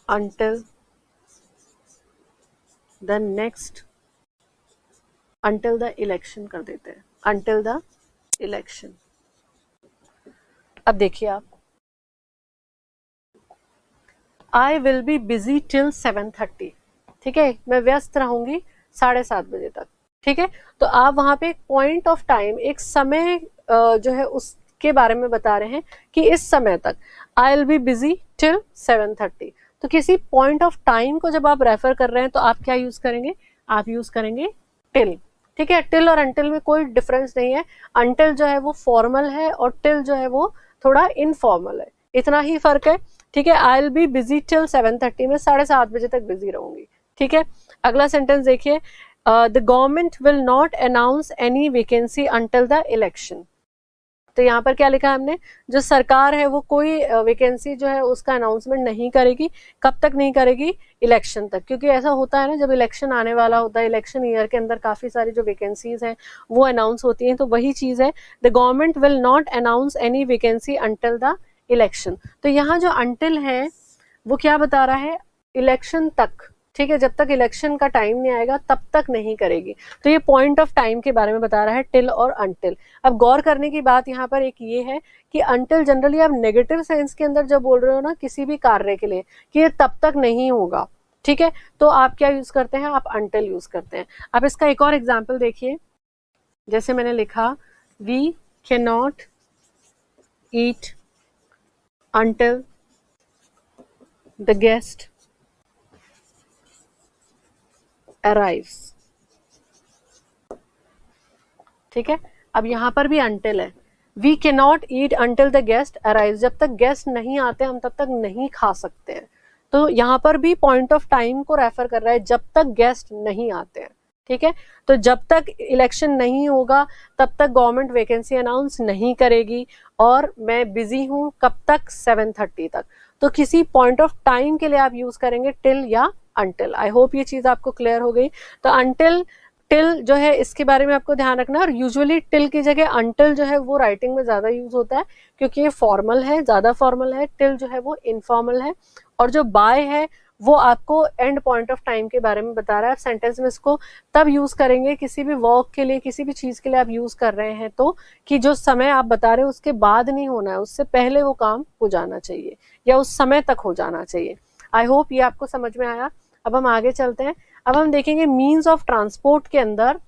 until the election कर देते हैं, until the election। अब देखिए आप, I will be busy till 7:30। ठीक है, मैं व्यस्त रहूंगी 7:30 बजे तक। ठीक है, तो आप वहां पे एक पॉइंट ऑफ टाइम, एक समय जो है उसके बारे में बता रहे हैं कि इस समय तक I will be busy till 7:30। तो किसी पॉइंट ऑफ टाइम को जब आप रेफर कर रहे हैं तो आप क्या यूज करेंगे, आप यूज करेंगे टिल। ठीक है, टिल और अंटिल में कोई डिफरेंस नहीं है। अंटिल जो है वो फॉर्मल है और टिल जो है वो थोड़ा इनफॉर्मल है। इतना ही फर्क है, ठीक है। I will be busy till 7:30, मैं 7:30 बजे तक बिजी रहूंगी, ठीक है। अगला सेंटेंस देखिए, the government will not announce any vacancy until the election. तो यहाँ पर क्या लिखा है हमने, जो सरकार है वो कोई वैकेंसी जो है उसका अनाउंसमेंट नहीं करेगी। कब तक नहीं करेगी? इलेक्शन तक, क्योंकि ऐसा होता है ना, जब इलेक्शन आने वाला होता है, इलेक्शन ईयर के अंदर काफी सारी जो वैकेंसीज हैं वो अनाउंस होती हैं, तो वही चीज है, the government will not announce any vacancy until the election. तो यहाँ जो अंटिल है वो क्या बता रहा है? इलेक्शन तक, ठीक है। जब तक इलेक्शन का टाइम नहीं आएगा तब तक नहीं करेगी। तो ये पॉइंट ऑफ टाइम के बारे में बता रहा है, टिल और अंटिल। अब गौर करने की बात यहाँ पर एक ये है कि अंटिल जनरली आप नेगेटिव सेंस के अंदर जब बोल रहे हो ना किसी भी कार्य के लिए कि ये तब तक नहीं होगा, ठीक है, तो आप क्या यूज करते हैं? आप अंटिल यूज करते हैं। आप इसका एक और एग्जाम्पल देखिए, जैसे मैंने लिखा, we can not eat until the guest arrives, ठीक है। अब यहां पर भी until है, we cannot eat until the guest arrives, जब तक गेस्ट नहीं आते हम तब तक नहीं खा सकते हैं। तो यहां पर भी पॉइंट ऑफ टाइम को रेफर कर रहा है, जब तक गेस्ट नहीं आते हैं, ठीक है। तो जब तक इलेक्शन नहीं होगा तब तक गवर्नमेंट वैकेंसी अनाउंस नहीं करेगी, और मैं बिजी हूं कब तक? 7:30 तक। तो किसी पॉइंट ऑफ टाइम के लिए आप यूज करेंगे टिल या अंटिल। आई होप ये चीज आपको क्लियर हो गई। तो अंटिल, टिल जो है इसके बारे में आपको ध्यान रखना है, और यूजुअली टिल की जगह अंटिल जो है वो राइटिंग में ज्यादा यूज होता है, क्योंकि ये फॉर्मल है, ज्यादा फॉर्मल है। टिल जो है वो इनफॉर्मल है, और जो बाय है वो आपको एंड पॉइंट ऑफ टाइम के बारे में बता रहा है। सेंटेंस में इसको तब यूज करेंगे किसी भी वर्क के लिए, किसी भी चीज के लिए आप यूज कर रहे हैं तो, कि जो समय आप बता रहे हो उसके बाद नहीं होना है, उससे पहले वो काम हो जाना चाहिए, या उस समय तक हो जाना चाहिए। आई होप ये आपको समझ में आया। अब हम आगे चलते हैं। अब हम देखेंगे मीन्स ऑफ ट्रांसपोर्ट के अंदर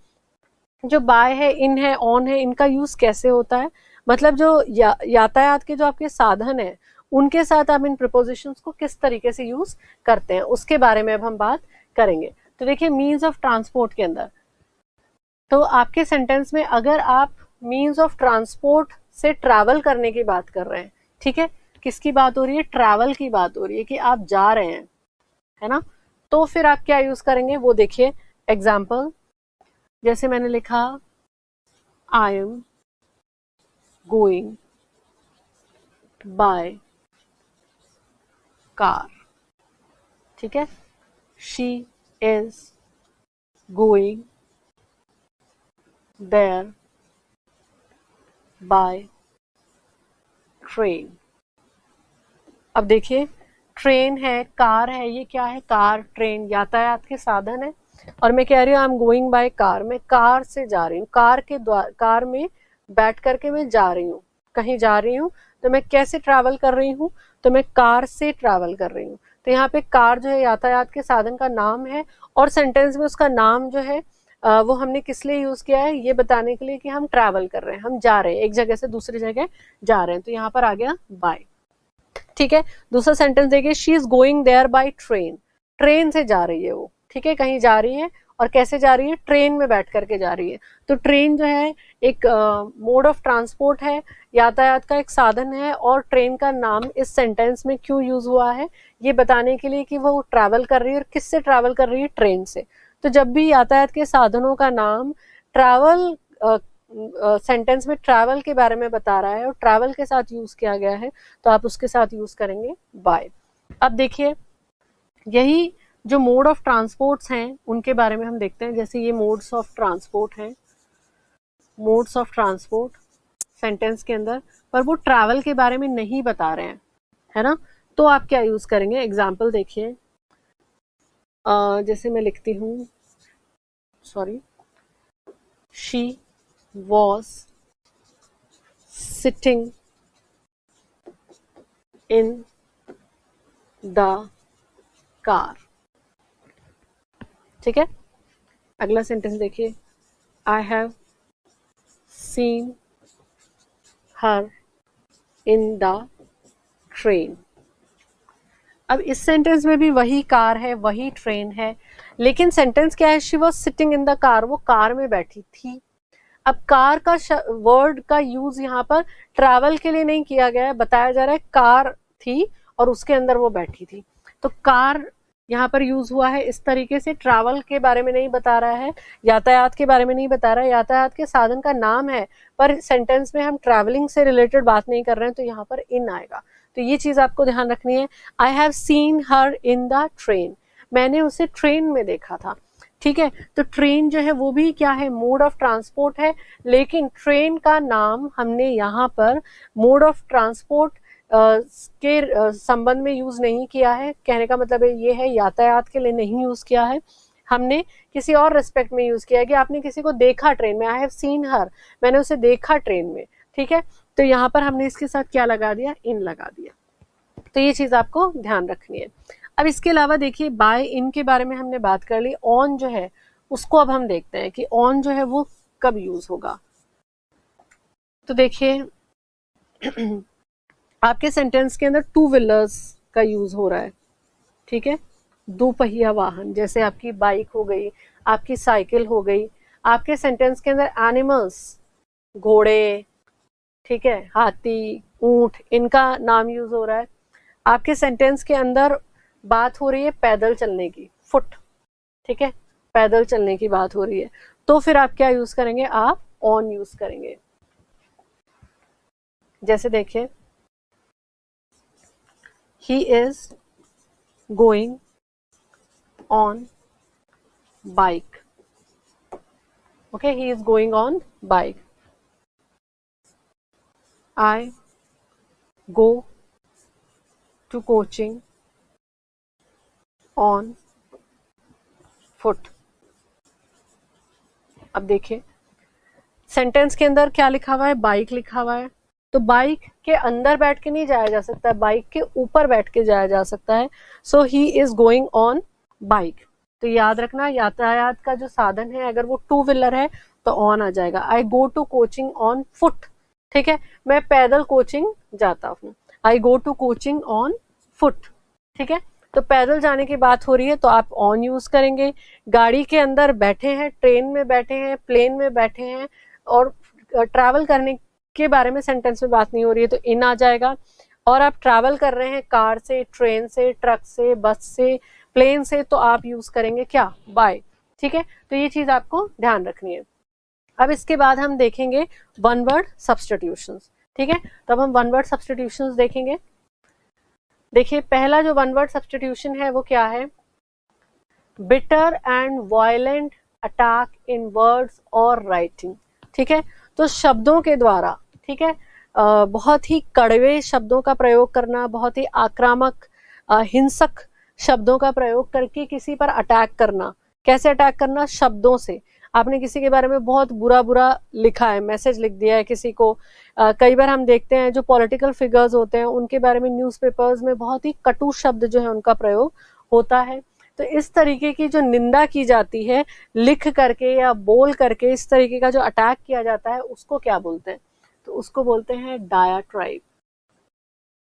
जो बाय है, इन है, ऑन है, इनका यूज कैसे होता है। मतलब जो यातायात के जो आपके साधन है उनके साथ आप इन प्रीपोजिशंस को किस तरीके से यूज करते हैं, उसके बारे में अब हम बात करेंगे। तो देखिए, मीन्स ऑफ ट्रांसपोर्ट के अंदर, तो आपके सेंटेंस में अगर आप मीन्स ऑफ ट्रांसपोर्ट से ट्रैवल करने की बात कर रहे हैं, ठीक है, किसकी बात हो रही है? ट्रैवल की बात हो रही है, कि आप जा रहे हैं, है ना। तो फिर आप क्या यूज करेंगे वो देखिए। एग्जाम्पल, जैसे मैंने लिखा, I am going by car, ठीक है। She is going there by train. अब देखिए, ट्रेन है, कार है, ये क्या है? कार, ट्रेन यातायात के साधन है, और मैं कह रही हूँ आई एम गोइंग बाय कार, मैं कार से जा रही हूँ, कार में बैठ करके मैं जा रही हूँ, कहीं जा रही हूँ। तो मैं कैसे ट्रैवल कर रही हूँ? तो मैं कार से ट्रैवल कर रही हूँ। तो यहाँ पे कार जो है यातायात के साधन का नाम है, और सेंटेंस में उसका नाम जो है वो हमने किस लिए यूज किया है? ये बताने के लिए कि हम ट्रैवल कर रहे हैं, हम जा रहे हैं, एक जगह से दूसरी जगह जा रहे हैं। तो यहाँ पर आ गया बाय, ठीक है। दूसरा सेंटेंस देखिए, she is going there by train, train से जा रही है वो, ठीक है, कहीं जा रही है, और कैसे जा रही है? ट्रेन में बैठ करके जा रही है। तो ट्रेन जो है एक मोड ऑफ ट्रांसपोर्ट है, यातायात का एक साधन है, और ट्रेन का नाम इस सेंटेंस में क्यों यूज हुआ है? ये बताने के लिए कि वो ट्रैवल कर रही है, और किससे ट्रैवल कर रही है? ट्रेन से। तो जब भी यातायात के साधनों का नाम ट्रैवल सेंटेंस में ट्रैवल के बारे में बता रहा है और ट्रैवल के साथ यूज किया गया है, तो आप उसके साथ यूज करेंगे बाय। अब देखिए, यही जो मोड ऑफ ट्रांसपोर्ट्स हैं उनके बारे में हम देखते हैं। जैसे ये मोड्स ऑफ ट्रांसपोर्ट हैं, मोड्स ऑफ ट्रांसपोर्ट सेंटेंस के अंदर, पर वो ट्रैवल के बारे में नहीं बता रहे हैं, है ना। तो आप क्या यूज करेंगे? एग्जाम्पल देखिए, जैसे मैं लिखती हूँ, sorry, she was sitting in the car, ठीक है। अगला सेंटेंस देखिए, I have seen her in the train। अब इस सेंटेंस में भी वही कार है, वही ट्रेन है, लेकिन सेंटेंस क्या है? She was sitting in the car, वो कार में बैठी थी। अब कार का वर्ड का यूज यहाँ पर ट्रैवल के लिए नहीं किया गया है, बताया जा रहा है कार थी और उसके अंदर वो बैठी थी, तो कार यहाँ पर यूज हुआ है इस तरीके से। ट्रैवल के बारे में नहीं बता रहा है, यातायात के बारे में नहीं बता रहा है, यातायात के साधन का नाम है, पर सेंटेंस में हम ट्रैवलिंग से रिलेटेड बात नहीं कर रहे हैं, तो यहाँ पर इन आएगा। तो ये चीज आपको ध्यान रखनी है। I have seen her in the train, मैंने उसे ट्रेन में देखा था। ठीक है, तो ट्रेन जो है वो भी क्या है, मोड ऑफ ट्रांसपोर्ट है, लेकिन ट्रेन का नाम हमने यहाँ पर मोड ऑफ ट्रांसपोर्ट के संबंध में यूज नहीं किया है। कहने का मतलब ये है यातायात के लिए नहीं यूज किया है, हमने किसी और रेस्पेक्ट में यूज किया है कि आपने किसी को देखा ट्रेन में। आई हैव सीन हर, मैंने उसे देखा ट्रेन में। ठीक है, तो यहाँ पर हमने इसके साथ क्या लगा दिया, इन लगा दिया। तो ये चीज आपको ध्यान रखनी है। अब इसके अलावा देखिए बाय इन के बारे में हमने बात कर ली, ऑन जो है उसको अब हम देखते हैं कि ऑन जो है वो कब यूज होगा। तो देखिए आपके सेंटेंस के अंदर टू व्हीलर्स का यूज हो रहा है। ठीक है, दो पहिया वाहन, जैसे आपकी बाइक हो गई, आपकी साइकिल हो गई। आपके सेंटेंस के अंदर एनिमल्स, घोड़े, ठीक है, हाथी, ऊंट, इनका नाम यूज हो रहा है। आपके सेंटेंस के अंदर बात हो रही है पैदल चलने की, फुट। ठीक है, पैदल चलने की बात हो रही है, तो फिर आप क्या यूज करेंगे, आप ऑन यूज करेंगे। जैसे देखिए he is going on bike. Okay, he is going on bike. I go to coaching on foot. अब देखिए सेंटेंस के अंदर क्या लिखा हुआ है, बाइक लिखा हुआ है, तो बाइक के अंदर बैठ के नहीं जाया जा सकता, बाइक के ऊपर बैठ के जाया जा सकता है। So he is going on bike. तो याद रखना यातायात का जो साधन है अगर वो टू व्हीलर है तो ऑन आ जाएगा। I go to coaching on foot. ठीक है, मैं पैदल कोचिंग जाता हूँ। I go to coaching on foot. ठीक है, तो पैदल जाने की बात हो रही है तो आप ऑन यूज करेंगे। गाड़ी के अंदर बैठे हैं, ट्रेन में बैठे हैं, प्लेन में बैठे हैं और ट्रैवल करने के बारे में सेंटेंस में बात नहीं हो रही है तो इन आ जाएगा। और आप ट्रैवल कर रहे हैं कार से, ट्रेन से, ट्रक से, बस से, प्लेन से, तो आप यूज करेंगे क्या, बाय। ठीक है, तो ये चीज आपको ध्यान रखनी है। अब इसके बाद हम देखेंगे वन वर्ड सब्स्टिट्यूशंस। ठीक है, तो अब हम वन वर्ड सब्स्टिट्यूशंस देखेंगे। देखिए पहला जो वन वर्ड सब्स्टिट्यूशन है वो क्या है, bitter and violent attack in words और राइटिंग। ठीक है, तो शब्दों के द्वारा, ठीक है, बहुत ही कड़वे शब्दों का प्रयोग करना, बहुत ही आक्रामक हिंसक शब्दों का प्रयोग करके किसी पर अटैक करना। कैसे अटैक करना, शब्दों से। आपने किसी के बारे में बहुत बुरा बुरा लिखा है, मैसेज लिख दिया है किसी को। कई बार हम देखते हैं जो पॉलिटिकल फिगर्स होते हैं उनके बारे में न्यूज़पेपर्स में बहुत ही कटु शब्द जो है उनका प्रयोग होता है। तो इस तरीके की जो निंदा की जाती है लिख करके या बोल करके, इस तरीके का जो अटैक किया जाता है उसको क्या बोलते हैं, तो उसको बोलते हैं डायाट्राइब।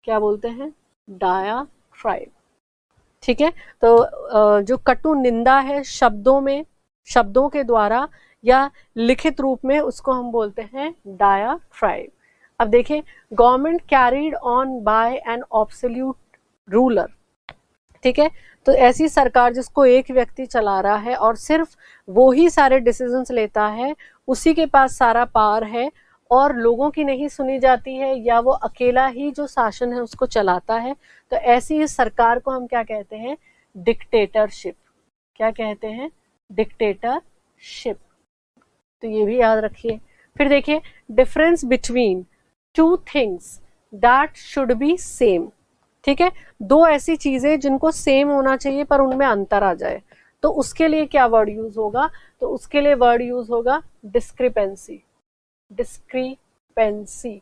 क्या बोलते हैं, डायाट्राइब। ठीक है, तो जो कटु निंदा है शब्दों में, शब्दों के द्वारा या लिखित रूप में, उसको हम बोलते हैं डायाट्राइब। अब देखिए government carried on by an absolute ruler. ठीक है, तो ऐसी सरकार जिसको एक व्यक्ति चला रहा है और सिर्फ वो ही सारे डिसीजंस लेता है, उसी के पास सारा पावर है और लोगों की नहीं सुनी जाती है, या वो अकेला ही जो शासन है उसको चलाता है, तो ऐसी इस सरकार को हम क्या कहते हैं, डिक्टेटरशिप। क्या कहते हैं, डिक्टेटरशिप। तो ये भी याद रखिए। फिर देखिए difference between two things that should be same. ठीक है, दो ऐसी चीजें जिनको सेम होना चाहिए पर उनमें अंतर आ जाए, तो उसके लिए क्या वर्ड यूज होगा, तो उसके लिए वर्ड यूज होगा डिस्क्रिपेंसी। डिस्क्रिपेंसी।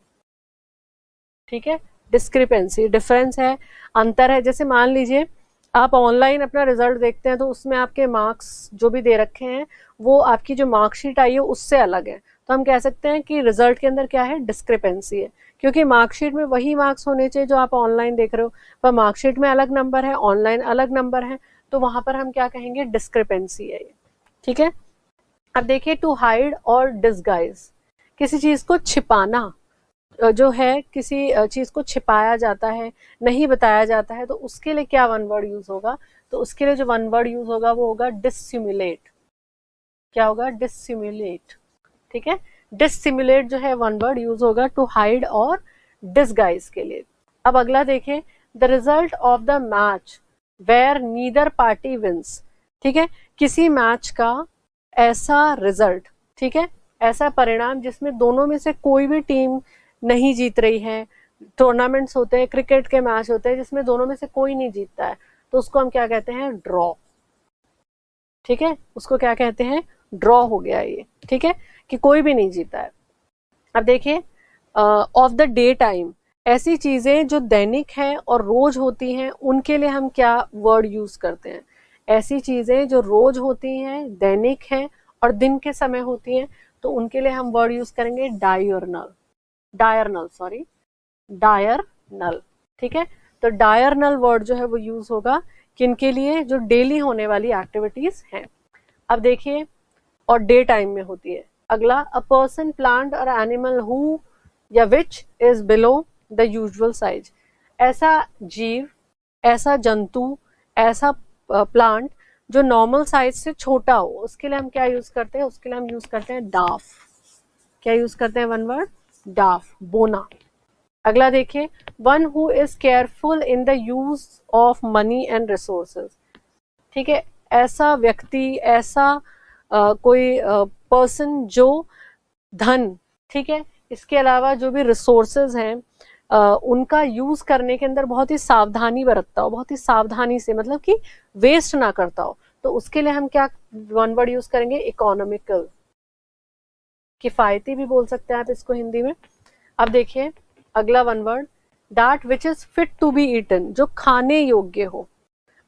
ठीक है, डिस्क्रिपेंसी, डिफरेंस है, अंतर है। जैसे मान लीजिए आप ऑनलाइन अपना रिजल्ट देखते हैं तो उसमें आपके मार्क्स जो भी दे रखे हैं वो आपकी जो मार्कशीट आई है उससे अलग है, तो हम कह सकते हैं कि रिजल्ट के अंदर क्या है, डिस्क्रिपेंसी है। क्योंकि मार्कशीट में वही मार्क्स होने चाहिए जो आप ऑनलाइन देख रहे हो, पर मार्कशीट में अलग नंबर है, ऑनलाइन अलग नंबर है, तो वहां पर हम क्या कहेंगे, डिस्क्रिपेंसी है ये। ठीक है, अब देखिए टू हाइड और डिसगाइज, किसी चीज को छिपाना जो है, किसी चीज को छिपाया जाता है, नहीं बताया जाता है, तो उसके लिए क्या वन वर्ड यूज होगा? तो उसके लिए जो वन वर्ड यूज होगा वो होगा डिसिमुलेट। क्या होगा? डिसिमुलेट। ठीक है, डिसिमुलेट जो है वन वर्ड यूज होगा टू हाइड और डिसगाइज के लिए। अब अगला देखें, the result of the match where neither party wins. ठीक है, किसी मैच का ऐसा रिजल्ट, ठीक है, ऐसा परिणाम जिसमें दोनों में से कोई भी टीम नहीं जीत रही है। टूर्नामेंट्स होते हैं, क्रिकेट के मैच होते हैं जिसमें दोनों में से कोई नहीं जीतता है, तो उसको हम क्या कहते हैं? ड्रॉ। ठीक है, उसको क्या कहते हैं? ड्रॉ हो गया ये। ठीक है, कि कोई भी नहीं जीता है। अब देखिए ऑफ द डे टाइम, ऐसी चीजें जो दैनिक हैं और रोज होती हैं उनके लिए हम क्या वर्ड यूज करते हैं? ऐसी चीजें जो रोज होती हैं, दैनिक हैं और दिन के समय होती हैं, तो उनके लिए हम वर्ड यूज करेंगे डायर्नल। Diurnal, sorry, diurnal. ठीक है, तो डायर्नल वर्ड जो है वो यूज होगा किनके लिए? जो डेली होने वाली एक्टिविटीज हैं। अब देखिए, और डे टाइम में होती है। अगला, अ पर्सन, प्लांट और एनिमल हु या which is below the usual size. ऐसा जीव, ऐसा जंतु, ऐसा प्लांट जो नॉर्मल साइज से छोटा हो, उसके लिए हम क्या यूज करते हैं? उसके लिए हम यूज करते हैं डाफ। क्या यूज करते हैं? वन वर्ड डाफ, बोना। अगला देखिए, one who is careful in the use of money and resources. ठीक है, ऐसा व्यक्ति, ऐसा कोई पर्सन जो धन, ठीक है, इसके अलावा जो भी रिसोर्सेज हैं उनका यूज करने के अंदर बहुत ही सावधानी बरतता हो, बहुत ही सावधानी से, मतलब कि वेस्ट ना करता हो, तो उसके लिए हम क्या वन वर्ड यूज करेंगे? इकोनॉमिकल। किफायती भी बोल सकते हैं आप इसको हिंदी में। अब देखिए अगला one word, that which is fit to be eaten, जो खाने योग्य हो।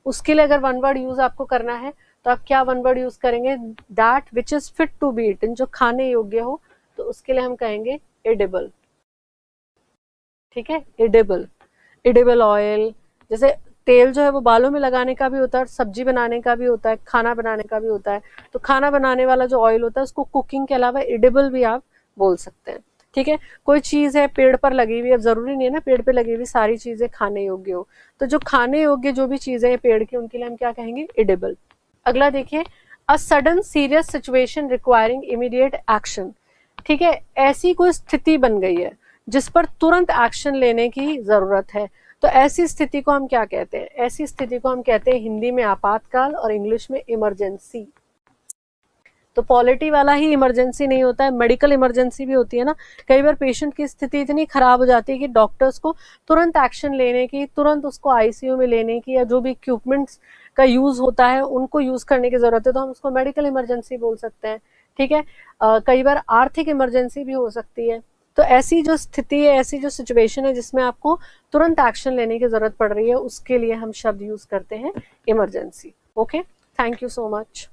उसके लिए अगर वन वर्ड यूज आपको करना है तो आप क्या वन वर्ड यूज करेंगे? That which is fit to be eaten, जो खाने योग्य हो, तो उसके लिए हम कहेंगे एडिबल। ठीक है, एडिबल। एडिबल ऑयल, जैसे तेल जो है वो बालों में लगाने का भी होता है, सब्जी बनाने का भी होता है, खाना बनाने का भी होता है। तो खाना बनाने वाला जो ऑयल होता है उसको कुकिंग के अलावा एडिबल भी आप बोल सकते हैं। ठीक है, कोई चीज है पेड़ पर लगी हुई, अब जरूरी नहीं है ना पेड़ पे लगी हुई सारी चीजें खाने योग्य हो, तो जो खाने योग्य जो भी चीजें हैं पेड़ की, उनके लिए हम क्या कहेंगे? एडिबल। अगला देखिए, a sudden serious situation requiring immediate action. ठीक है, ऐसी कोई स्थिति बन गई है जिस पर तुरंत एक्शन लेने की जरूरत है, तो ऐसी स्थिति को हम क्या कहते हैं? ऐसी स्थिति को हम कहते हैं हिंदी में आपातकाल और इंग्लिश में इमरजेंसी। तो पॉलिटी वाला ही इमरजेंसी नहीं होता है, मेडिकल इमरजेंसी भी होती है ना। कई बार पेशेंट की स्थिति इतनी खराब हो जाती है कि डॉक्टर्स को तुरंत एक्शन लेने की, तुरंत उसको आईसीयू में लेने की, या जो भी इक्विपमेंट्स का यूज होता है उनको यूज करने की जरूरत है, तो हम उसको मेडिकल इमरजेंसी बोल सकते हैं। ठीक है, कई बार आर्थिक इमरजेंसी भी हो सकती है। तो ऐसी जो स्थिति है, ऐसी जो सिचुएशन है जिसमें आपको तुरंत एक्शन लेने की जरूरत पड़ रही है, उसके लिए हम शब्द यूज करते हैं emergency. Okay, thank you so much.